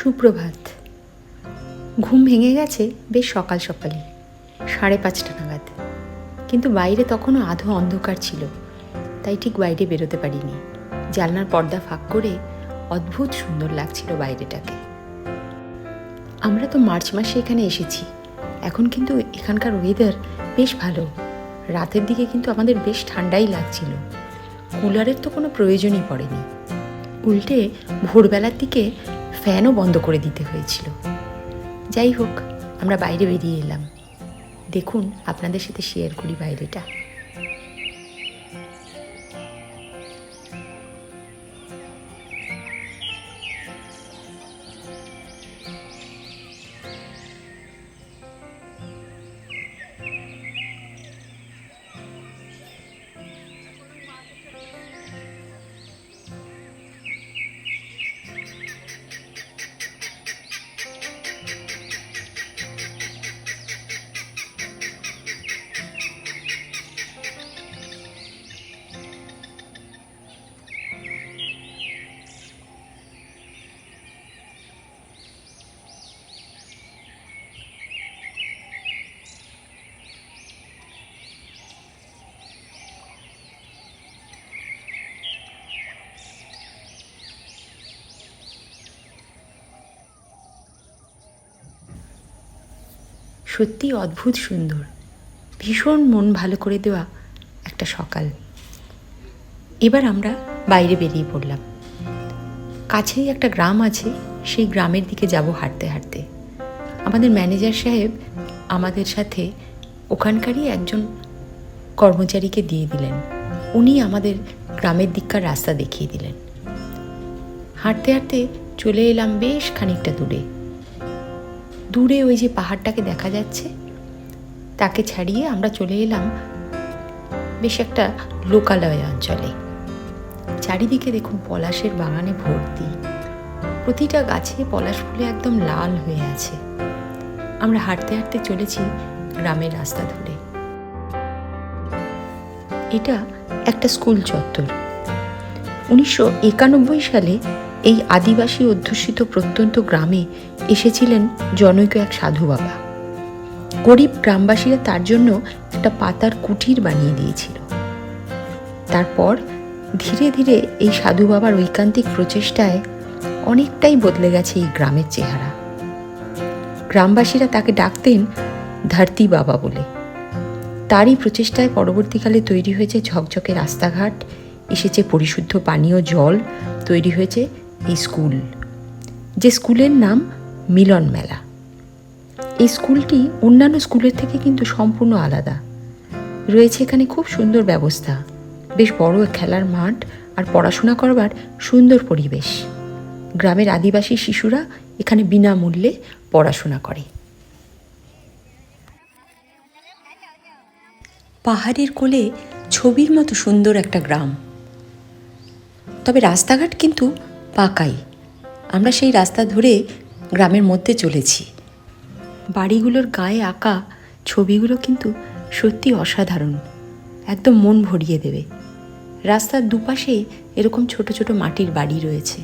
সুপ্রভাত। ঘুম ভেঙে গেছে বেশ সকাল সকালে 5:30 নাগাদ, কিন্তু বাইরে তখনও আধো অন্ধকার ছিল, তাই ঠিক বাইরে বেরোতে পারিনি। জানলার পর্দা ফাঁক করে অদ্ভুত সুন্দর লাগছিল বাইরেটাকে। আমরা তো মার্চ মাসে এখানে এসেছি, এখন কিন্তু এখানকার ওয়েদার বেশ ভালো। রাতের দিকে কিন্তু আমাদের বেশ ঠান্ডাই লাগছিল, কুলারের তো কোনো প্রয়োজনই পড়েনি। উল্টে ভোরবেলার দিকে ফ্যানও বন্ধ করে দিতে হয়েছিল। যাই হোক, আমরা বাইরে বেরিয়ে এলাম। দেখুন, আপনাদের সাথে শেয়ার করি বাইরেটা। সত্যি অদ্ভুত সুন্দর, ভীষণ মন ভালো করে দেওয়া একটা সকাল। এবার আমরা বাইরে বেরিয়ে পড়লাম। কাছেই একটা গ্রাম আছে, সেই গ্রামের দিকে যাব হাঁটতে হাঁটতে। আমাদের ম্যানেজার সাহেব আমাদের সাথে ওখানকারই একজন কর্মচারীকে দিয়ে দিলেন, উনি আমাদের গ্রামের দিককার রাস্তা দেখিয়ে দিলেন। হাঁটতে হাঁটতে চলে এলাম বেশ খানিকটা দূরে। দূরে ওই যে পাহাড়টাকে দেখা যাচ্ছে, তাকে ছাড়িয়ে আমরা চলে এলাম বেশ একটা লোকালয় অঞ্চলে। চারিদিকে দেখুন পলাশের বাগানে ভর্তি, প্রতিটা গাছে পলাশ ফুলে একদম লাল হয়ে আছে। আমরা হাঁটতে হাঁটতে চলেছি গ্রামের রাস্তা ধরে। এটা একটা স্কুল চত্বর। 1991 সালে এই আদিবাসী অধ্যুষিত প্রত্যন্ত গ্রামে এসেছিলেন জনৈক এক সাধু বাবা। গরিব গ্রামবাসীরা তার জন্য একটা পাতার কুটির বানিয়ে দিয়েছিল। তারপর ধীরে ধীরে এই সাধু বাবার ঐকান্তিক প্রচেষ্টায় অনেকটাই বদলে গেছে এই গ্রামের চেহারা। গ্রামবাসীরা তাকে ডাকতেন ধরতি বাবা বলে। তারই প্রচেষ্টায় পরবর্তীকালে তৈরি হয়েছে ঝকঝকে রাস্তাঘাট, এসেছে পরিশুদ্ধ পানীয় জল, তৈরি হয়েছে এই স্কুল, যে স্কুলের নাম মিলন মেলা। এই স্কুলটি অন্যান্য স্কুলের থেকে কিন্তু সম্পূর্ণ আলাদা। রয়েছে এখানে খুব সুন্দর ব্যবস্থা, বেশ বড় খেলার মাঠ আর পড়াশোনা করবার সুন্দর পরিবেশ। গ্রামের আদিবাসী শিশুরা এখানে বিনামূল্যে পড়াশোনা করে। পাহাড়ের কোলে ছবির মতো সুন্দর একটা গ্রাম, তবে রাস্তাঘাট কিন্তু পাকাই। আমরা সেই রাস্তা ধরে গ্রামের মধ্যে চলেছি। বাড়িগুলোর গায়ে আঁকা ছবিগুলো কিন্তু সত্যি অসাধারণ, একদম মন ভরিয়ে দেবে। রাস্তার দুপাশে এরকম ছোট ছোট মাটির বাড়ি রয়েছে,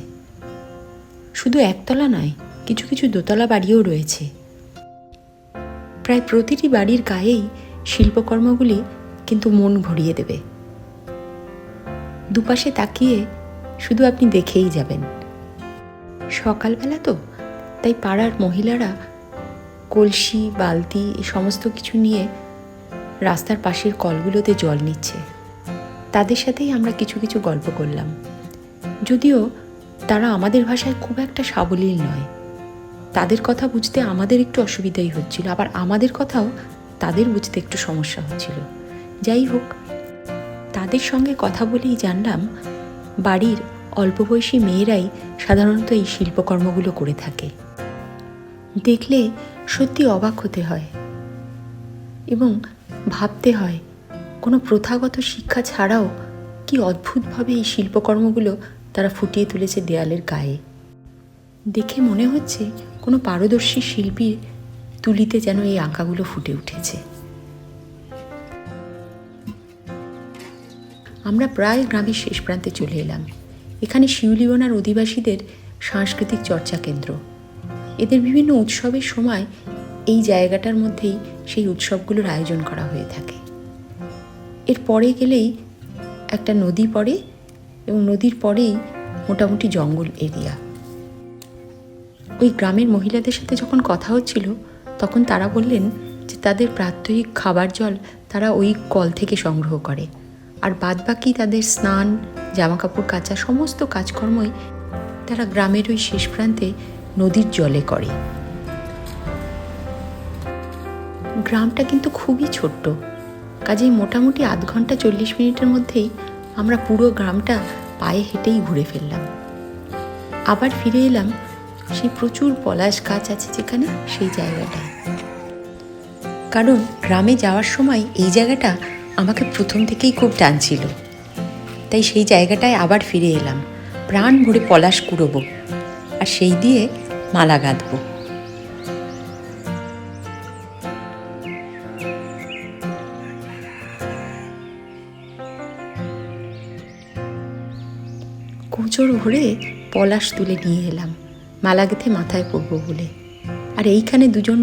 শুধু একতলা নয়, কিছু কিছু দোতলা বাড়িও রয়েছে। প্রায় প্রতিটি বাড়ির গায়েই শিল্পকর্মগুলি কিন্তু মন ভরিয়ে দেবে। দুপাশে তাকিয়ে শুধু আপনি দেখেই যাবেন। সকালবেলা তো, তাই পাড়ার মহিলারা কলসি বালতি এ সমস্ত কিছু নিয়ে রাস্তার পাশের কলগুলোতে জল নিচ্ছে। তাদের সাথেই আমরা কিছু কিছু গল্প করলাম, যদিও তারা আমাদের ভাষায় খুব একটা সাবলীল নয়। তাদের কথা বুঝতে আমাদের একটু অসুবিধাই হচ্ছিল, আবার আমাদের কথাও তাদের বুঝতে একটু সমস্যা হচ্ছিল। যাই হোক, তাদের সঙ্গে কথা বলেই জানলাম বাড়ির অল্প বয়সী মেয়েরাই সাধারণত এই শিল্পকর্মগুলো করে থাকে। দেখলে সত্যি অবাক হতে হয় এবং ভাবতে হয় কোনো প্রথাগত শিক্ষা ছাড়াও কি অদ্ভুতভাবে এই শিল্পকর্মগুলো তারা ফুটিয়ে তুলেছে দেয়ালের গায়ে। দেখে মনে হচ্ছে কোনো পারদর্শী শিল্পীর তুলিতে যেন এই আঁকাগুলো ফুটে উঠেছে। আমরা প্রায় গ্রামের শেষ প্রান্তে চলে এলাম। এখানে শিউলিবোনার অধিবাসীদের সাংস্কৃতিক চর্চা কেন্দ্র। এদের বিভিন্ন উৎসবের সময় এই জায়গাটার মধ্যেই সেই উৎসবগুলোর আয়োজন করা হয়ে থাকে। এর পরে গেলেই একটা নদী পড়ে এবং নদীর পরেই মোটামুটি জঙ্গল এরিয়া। ওই গ্রামের মহিলাদের সাথে যখন কথা হচ্ছিল তখন তারা বললেন যে তাদের প্রাত্যহিক খাবার জল তারা ওই কল থেকে সংগ্রহ করে, আর বাদবাকি তাদের স্নান, জামাকাপড় কাচা সমস্ত কাজকর্মই তারা গ্রামের ওই শেষ প্রান্তে নদীর জলে করে। গ্রামটা কিন্তু খুবই ছোট্ট, কাজেই মোটামুটি আধ ঘন্টা 40 মিনিটের মধ্যেই আমরা পুরো গ্রামটা পায়ে হেঁটেই ঘুরে ফেললাম। আবার ফিরে এলাম সেই প্রচুর পলাশ গাছ আছে যেখানে, সেই জায়গাটায়। কারণ গ্রামে যাওয়ার সময় এই জায়গাটা আমাকে প্রথম থেকেই খুব টানছিল, তাই সেই জায়গাটায় আবার ফিরে এলাম। প্রাণ ভরে পলাশ কুড়োবো আর সেই দিয়ে মালা গাঁথবো। কুঁচোর ভরে পলাশ তুলে নিয়ে এলাম মালা গেঁথে মাথায় পরবো বলে। আর এইখানে দুজন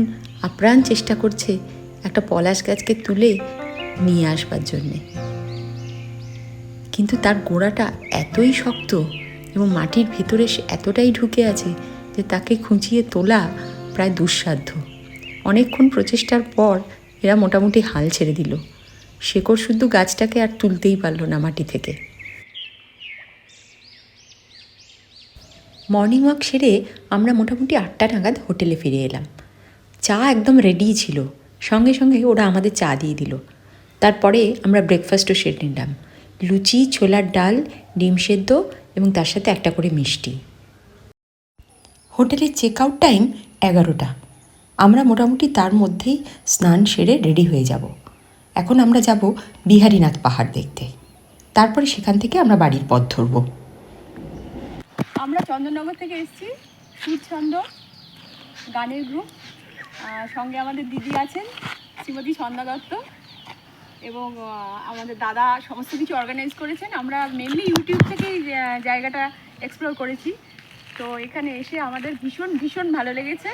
আপ্রাণ চেষ্টা করছে একটা পলাশ গাছকে তুলে নিয়ে আসবার জন্যে, কিন্তু তার গোড়াটা এতই শক্ত এবং মাটির ভেতরে এতটাই ঢুকে আছে যে তাকে খুঁচিয়ে তোলা প্রায় দুঃসাধ্য। অনেকক্ষণ প্রচেষ্টার পর এরা মোটামুটি হাল ছেড়ে দিল। শেকড় শুদ্ধ গাছটাকে আর তুলতেই পারল না মাটি থেকে। মর্নিং ওয়াক সেরে আমরা মোটামুটি 8টা নাগাদ হোটেলে ফিরে এলাম। চা একদম রেডি ছিল, সঙ্গে সঙ্গে ওরা আমাদের চা দিয়ে দিল। তারপরে আমরা ব্রেকফাস্টও সেরে নিলাম, লুচি, ছোলার ডাল, ডিম সেদ্ধ এবং তার সাথে একটা করে মিষ্টি। হোটেলের চেক আউট টাইম 11টা। আমরা মোটামুটি তার মধ্যেই স্নান সেরে রেডি হয়ে যাব। এখন আমরা যাব বিহারীনাথ পাহাড় দেখতে, তারপরে সেখান থেকে আমরা বাড়ির পথ ধরব। আমরা চন্দননগর থেকে এসেছি, সুরছন্দ গানের গ্রুপ। সঙ্গে আমাদের দিদি আছেন শ্রীমতী সন্ধ্যা দত্ত, এবং আমাদের দাদা সমস্ত কিছু অর্গানাইজ করেছেন। আমরা মেনলি ইউটিউব থেকেই জায়গাটা এক্সপ্লোর করেছি। তো এখানে এসে আমাদের ভীষণ ভীষণ ভালো লেগেছে।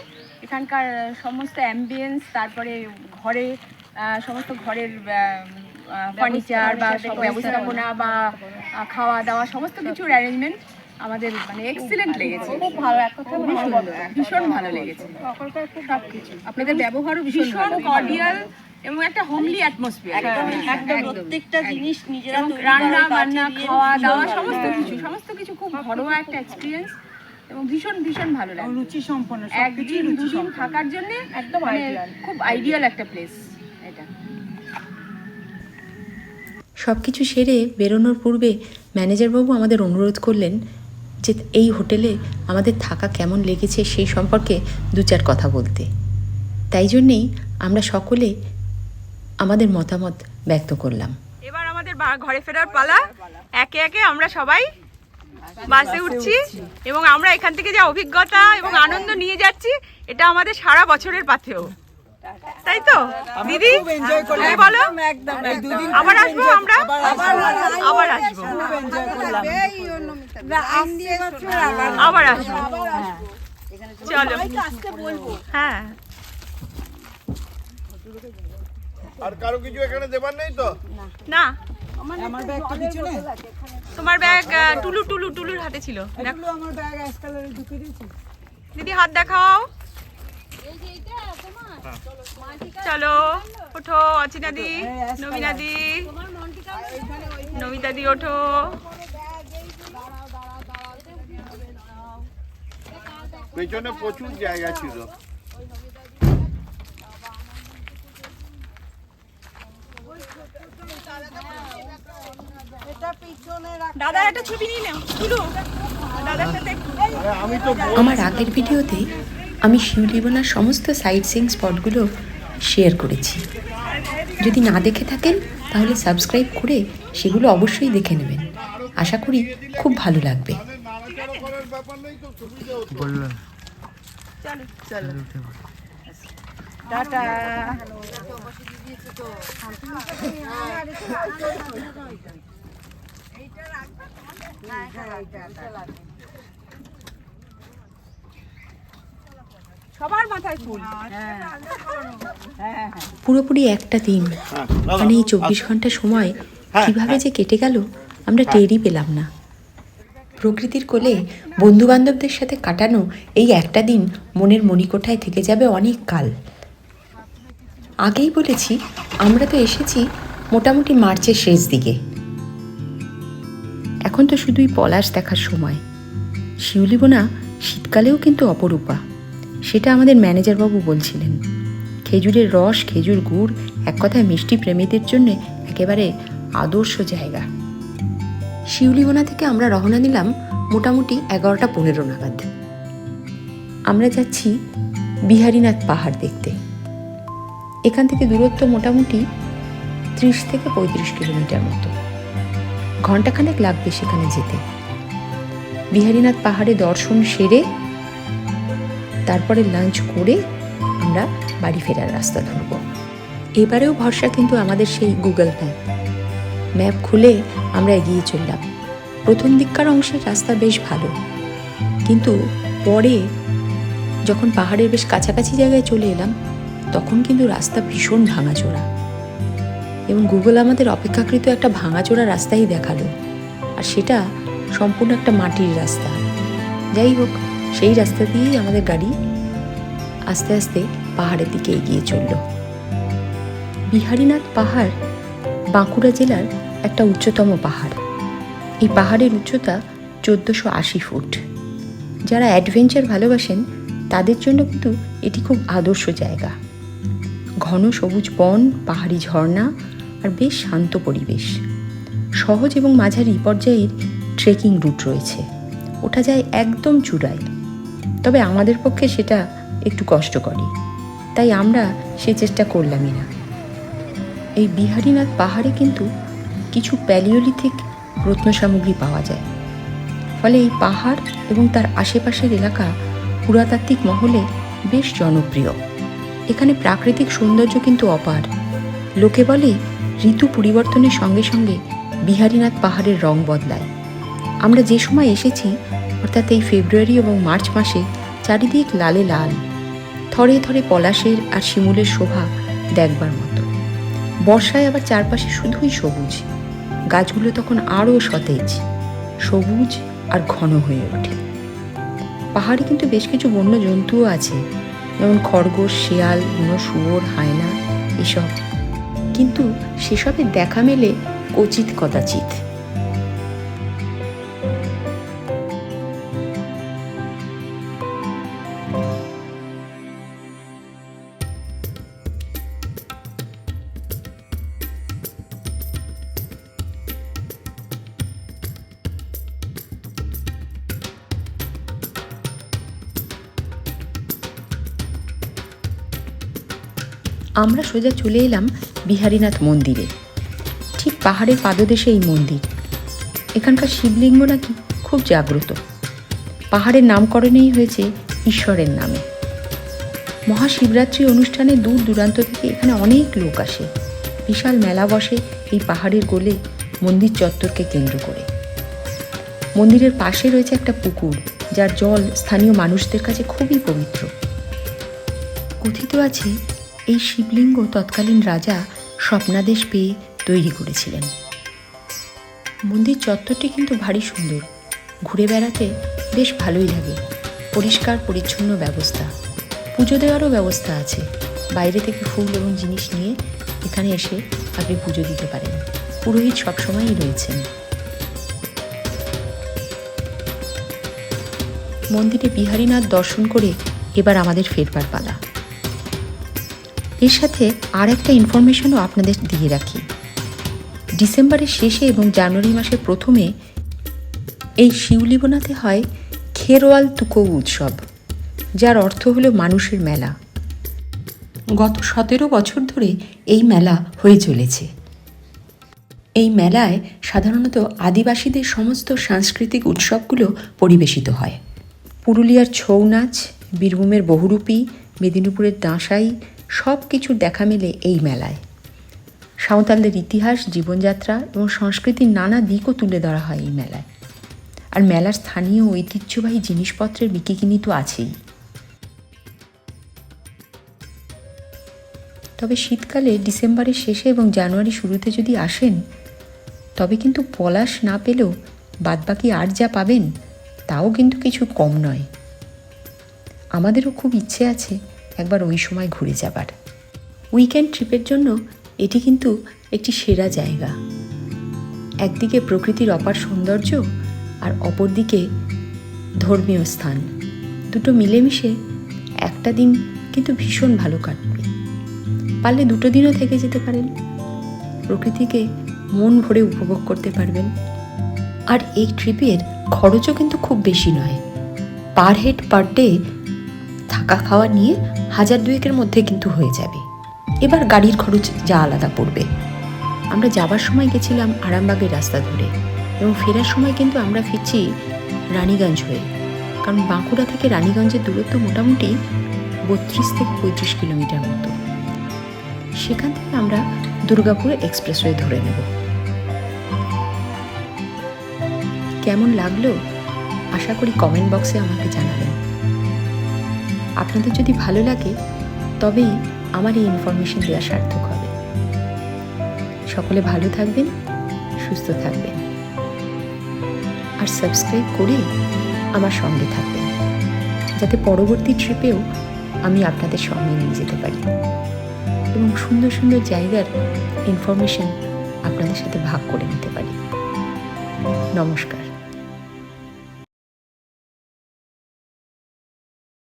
এখানকার সমস্ত অ্যাম্বিয়েন্স, তারপরে ঘরে সমস্ত ঘরের ফার্নিচার বা ব্যবস্থাপনা বা খাওয়া দাওয়া সমস্ত কিছুর অ্যারেঞ্জমেন্ট আমাদের মানে এক্সিলেন্ট লেগেছে। খুব ভালো, এক কথা ভীষণ ভালো লেগেছে। আপনাদের ব্যবহারও ভীষণ কর্ডিয়াল এবং একটা হোমলি অ্যাটমসফিয়ার। একদম প্রত্যেকটা জিনিস নিজেরা রান্না বান্না, খাওয়া দাওয়া সমস্ত কিছু খুব ঘরোয়া একটা এক্সপিরিয়েন্স এবং ভীষণ ভীষণ ভালো লাগে। রুচি সম্পন্ন, একদিন দুদিন থাকার জন্য একদম খুব আইডিয়াল একটা প্লেস এটা। সব কিছু সেরে বেরোনোর পূর্বে ম্যানেজারবাবু আমাদের অনুরোধ করলেন যে এই হোটেলে আমাদের থাকা কেমন লেগেছে সেই সম্পর্কে 2-4 কথা বলতে। তাই জন্যেই আমরা সকলে আমাদের মতামত ব্যক্ত করলাম। এবার আমাদের ঘরে ফেরার পালা। একে একে আমরা সবাই বাসে উঠছি এবং আমরা এখান থেকে যে অভিজ্ঞতা এবং আনন্দ নিয়ে যাচ্ছি, এটা আমাদের সারা বছরের পাথেয়, তাই তো দিদি? বলো, আবার আসবো আমরা, আবার আসবো, আবার আসবো। চলো, হ্যাঁ। আর কারো কিছু এখানে দেবার নেই তো? না, আমার ব্যাগটা পিছনে। তোমার ব্যাগ টুলুর হাতে ছিল। দেখো আমার ব্যাগ এসকালেটরে ঢুকিয়ে দিয়েছি। দিদি হাত দেখাও। এই যে এইটা তোমার। চলো ওঠো, অচিনা দি, নমিনা দি, নমিতা দি ওঠো। পেছনে প্রচুর জায়গা ছিল। দাদা একটা ছবি নিয়ে নাও, তুলো দাদার সাথে। আমার আগের ভিডিওতে আমি শিউলিবোনার সমস্ত সাইট সিইং স্পটগুলো শেয়ার করেছি। যদি না দেখে থাকেন তাহলে সাবস্ক্রাইব করে সেগুলো অবশ্যই দেখে নেবেন। আশা করি খুব ভালো লাগবে। টাটা। সবার মাথায় ফুল। পুরোপুরি একটা দিন, মানে এই 24 ঘন্টা সময় কিভাবে যে কেটে গেল আমরা টেরই পেলাম না। প্রকৃতির কোলে বন্ধু বান্ধবদের সাথে কাটানো এই একটা দিন মনের মণিকোঠায় থেকে যাবে অনেক কাল। আগেই বলেছি, আমরা তো এসেছি মোটামুটি মার্চের শেষ দিকে। এখন তো শুধুই পলাশ দেখার সময়। শিউলিবোনা শীতকালেও কিন্তু অপরূপা, সেটা আমাদের ম্যানেজারবাবু বলছিলেন। খেজুরের রস, খেজুর গুড়, এক কথায় মিষ্টি প্রেমীদের জন্য একেবারে আদর্শ জায়গা। শিউলিবোনা থেকে আমরা রওনা দিলাম মোটামুটি 11:15 নাগাদ। আমরা যাচ্ছি বিহারীনাথ পাহাড় দেখতে। এখান থেকে দূরত্ব মোটামুটি 30 থেকে 35 কিলোমিটার মতো। ঘণ্টাখানেক লাগবে সেখানে যেতে। বিহারীনাথ পাহাড়ে দর্শন সেরে তারপরে লাঞ্চ করে আমরা বাড়ি ফেরার রাস্তা ধরব। এবারেও ভরসা কিন্তু আমাদের সেই গুগল ম্যাপ খুলে আমরা এগিয়ে চললাম। প্রথম দিককার অংশের রাস্তা বেশ ভালো, কিন্তু পরে যখন পাহাড়ের বেশ কাছাকাছি জায়গায় চলে এলাম তখন কিন্তু রাস্তা ভীষণ ভাঙাচোরা, এবং গুগল আমাদের অপেক্ষাকৃত একটা ভাঙাচোরা রাস্তাই দেখালো, আর সেটা সম্পূর্ণ একটা মাটির রাস্তা। যাই হোক, সেই রাস্তা দিয়েই আমাদের গাড়ি আস্তে আস্তে পাহাড়ের দিকে এগিয়ে চলল। বিহারীনাথ পাহাড় বাঁকুড়া জেলার একটা উচ্চতম পাহাড়। এই পাহাড়ের উচ্চতা 1480 ফুট। যারা অ্যাডভেঞ্চার ভালোবাসেন তাদের জন্য কিন্তু এটি খুব আদর্শ জায়গা। ঘন সবুজ বন, পাহাড়ি ঝর্ণা আর বেশ শান্ত পরিবেশ। সহজ এবং মাঝারি পর্যায়ের ট্রেকিং রুট রয়েছে। ওঠা যায় একদম চূড়ায়, তবে আমাদের পক্ষে সেটা একটু কষ্টকরই, তাই আমরা সে চেষ্টা করলামই না। এই বিহারীনাথ পাহাড়ে কিন্তু কিছু প্যালিওলিথিক রত্ন সামগ্রী পাওয়া যায়, ফলে এই পাহাড় এবং তার আশেপাশের এলাকা পুরাতাত্ত্বিক মহলে বেশ জনপ্রিয়। এখানে প্রাকৃতিক সৌন্দর্য কিন্তু অপার। লোকে বলে ঋতু পরিবর্তনের সঙ্গে সঙ্গে বিহারীনাথ পাহাড়ের রং বদলায়। আমরা যে সময় এসেছি, অর্থাৎ এই ফেব্রুয়ারি এবং মার্চ মাসে, চারিদিক লালে লাল, থরে থরে পলাশের আর শিমুলের শোভা দেখবার মতো। বর্ষায় আবার চারপাশে শুধুই সবুজ। গাছগুলো তখন আরও সতেজ, সবুজ আর ঘন হয়ে ওঠে। পাহাড়ে কিন্তু বেশ কিছু বন্য জন্তুও আছে, যেমন খরগোশ, শেয়াল, বুনো শুয়োর, হায়না এসব, কিন্তু সেসবের দেখা মেলে কচিত কদাচিৎ। আমরা সোজা চলে এলাম বিহারীনাথ মন্দিরে। ঠিক পাহাড়ের পাদদেশে এই মন্দির। এখানকার শিবলিঙ্গ নাকি খুব জাগ্রত। পাহাড়ের নামকরণেই হয়েছে ঈশ্বরের নামে। মহাশিবরাত্রি অনুষ্ঠানে দূর দূরান্ত থেকে এখানে অনেক লোক আসে। বিশাল মেলা বসে এই পাহাড়ের কোলে মন্দির চত্বরকে কেন্দ্র করে। মন্দিরের পাশে রয়েছে একটা পুকুর, যার জল স্থানীয় মানুষদের কাছে খুবই পবিত্র। কথিত আছে এই শিবলিঙ্গ তৎকালীন রাজা স্বপ্নাদেশ পেয়ে তৈরি করেছিলেন। মন্দির চত্বরটি কিন্তু ভারী সুন্দর, ঘুরে বেড়াতে বেশ ভালোই লাগে। পরিষ্কার পরিচ্ছন্ন ব্যবস্থা, পুজো দেওয়ারও ব্যবস্থা আছে। বাইরে থেকে ফুল এবং জিনিস নিয়ে এখানে এসে আপনি পুজো দিতে পারেন। পুরোহিত সবসময়ই রয়েছেন। মন্দিরে বিহারীনাথ দর্শন করে এবার আমাদের ফেরবার পালা। এর সাথে আর একটা ইনফরমেশনও আপনাদের দিয়ে রাখি। ডিসেম্বরের শেষে এবং জানুয়ারি মাসের প্রথমে এই শিউলিবোনাতে হয় খেরওয়াল তুকৌ উৎসব, যার অর্থ হলো মানুষের মেলা। গত 17 বছর ধরে এই মেলা হয়ে চলেছে। এই মেলায় সাধারণত আদিবাসীদের সমস্ত সাংস্কৃতিক উৎসবগুলো পরিবেশিত হয়। পুরুলিয়ার ছৌ নাচ, বীরভূমের বহুরূপী, মেদিনীপুরের দাঁসাই সব কিছুর দেখা মেলে এই মেলায়। সাঁওতালদের ইতিহাস, জীবনযাত্রা এবং সংস্কৃতির নানা দিকও তুলে ধরা হয় এই মেলায়। আর মেলার স্থানীয় ঐতিহ্যবাহী জিনিসপত্রের বিকিকিনি তো আছেই। তবে শীতকালে ডিসেম্বরের শেষে এবং জানুয়ারি শুরুতে যদি আসেন, তবে কিন্তু পলাশ না পেলেও বাদবাকি আর যা পাবেন তাও কিন্তু কিছু কম নয়। আমাদেরও খুব ইচ্ছে আছে একবার ওই সময় ঘুরে যাবার। উইকেন্ড ট্রিপের জন্য এটি কিন্তু একটি সেরা জায়গা। একদিকে প্রকৃতির অপার সৌন্দর্য আর অপরদিকে ধর্মীয় স্থান, দুটো মিলেমিশে একটা দিন কিন্তু ভীষণ ভালো কাটবে। পারলে 2 দিনও থেকে যেতে পারেন, প্রকৃতিকে মন ভরে উপভোগ করতে পারবেন। আর এই ট্রিপের খরচও কিন্তু খুব বেশি নয়। পার হেড পার ডে থাকা খাওয়া নিয়ে 1000-2000-এর মধ্যে কিন্তু হয়ে যাবে। এবার গাড়ির খরচ যা আলাদা পড়বে। আমরা যাবার সময় গেছিলাম আরামবাগের রাস্তা ধরে এবং ফেরার সময় কিন্তু আমরা ফিরছি রানীগঞ্জ হয়ে, কারণ বাঁকুড়া থেকে রানীগঞ্জের দূরত্ব মোটামুটি 32 থেকে 35 কিলোমিটার মতো। সেখান থেকে আমরা দুর্গাপুর এক্সপ্রেসওয়ে ধরে নেব। কেমন লাগলো আশা করি কমেন্ট বক্সে আমাকে জানাবেন। আপনাদের যদি ভালো লাগে তবেই আমার এই ইনফরমেশন দেওয়া সার্থক হবে। সকলে ভালো থাকবেন, সুস্থ থাকবেন আর সাবস্ক্রাইব করে আমার সঙ্গে থাকবেন, যাতে পরবর্তী ট্রিপেও আমি আপনাদের সঙ্গে নিয়ে যেতে পারি এবং সুন্দর সুন্দর জায়গার ইনফরমেশন আপনাদের সাথে ভাগ করে নিতে পারি। নমস্কার।